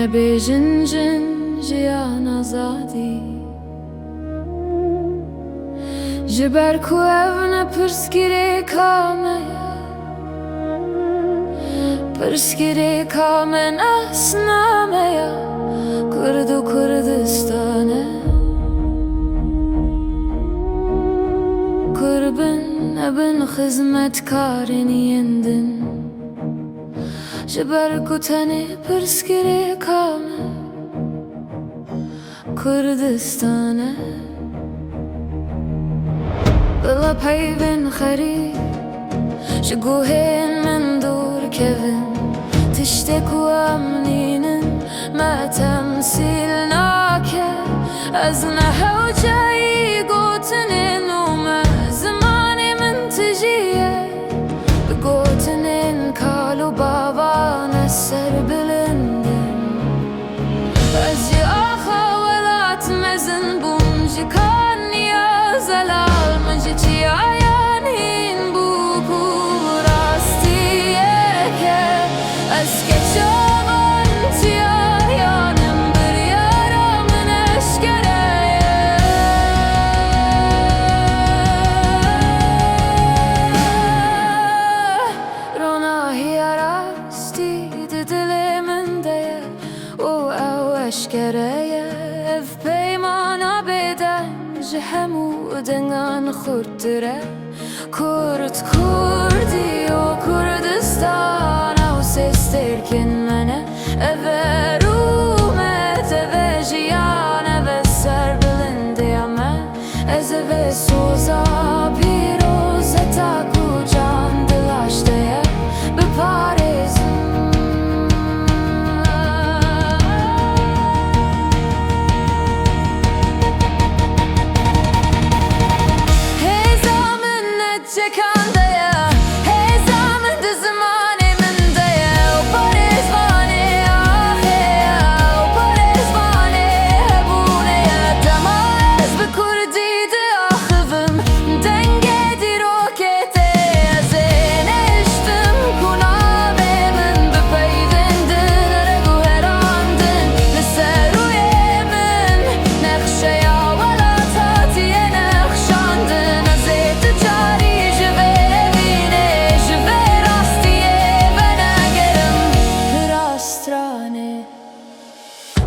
nebêjin jin jiyan azadî ji ber ku ev ne pirsgirêka me ye, pirsgirêka me nesname ye Kurd û Kurdistanê. Kurbin ebin xizmetkarên yendin ji ber ku tenê pirsgirêka me Kurdistanê. Bila peyvên xerî ji guhên min dûr kevin, tiştê ku em nînin me temsîl nake. Ez ne hewceyî gotinên û me zimanê min tijî ye, bi gotinên kal û bavan ez serbilindin. Ez jî axa welat mezin bûm ji kaniya zelal, min ji çiyayan hîn bû ku rastiyeke. Ez keçavan çiyayanim biryara min eşkere ye. Ronahiya rastî di dilê min de ye û ew eşkere ye. Ev peymana bêdeng ji hemû dingan xurttir e. Kurd, Kurdî û Kurdistan ew sê stêrkên me ne. Ev e rûmet, ev e jiyan, ev e serbilindiya me. Ez ev e soza pîroz heta ku can dilaş de ye biparêzim. Hêza min necekande ye, hêza min di zimanê min de ye û parêzvanê ahê ye, û parêzvanê hebûnê ye. Dema ez bi Kurdî diaxivim dengê dîrokê tê. Ez ê nehiştim ku navê min bipeyvindin reg û herandin. Li ser rûyê min nexşeya welat hatiye nexşandin. Ez ê ti carî ji vê evînê, ji vê rastiyê venegerim pirastranê.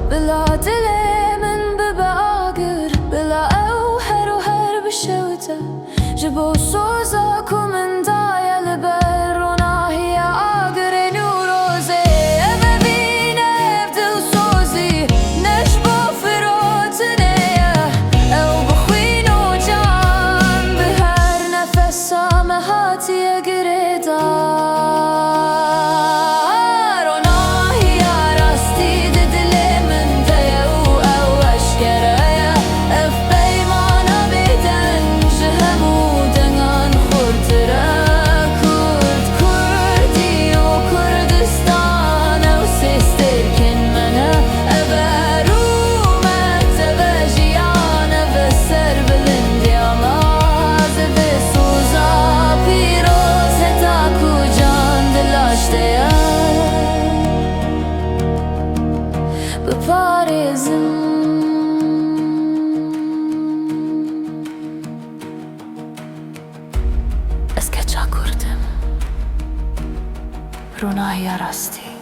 Bila dilê min bibe agir, bila ew her û her bişewite ji bo soza ku min daye li ber ronahiya agirê nûrozê. Ev evîne ev dilsozî ne ji bo firotinê ye, ew bi xwîn û can bi her nefesa me hatiye girêdar. Ronahiya rastî di dilê min de ye û ew eşkere ye. Ev peymana bêdeng ji hemû dingan xurttir e. Kurd, Kurdî û Kurdistan ew sê stêrkên me ne. Ev e rûmet, ev e jiyan, ev e serbilindiya me. Ez ev e soza pîroz heta ku can dilaş de ye biparêzim. Ez keça Kurdim, ronahiya rastî.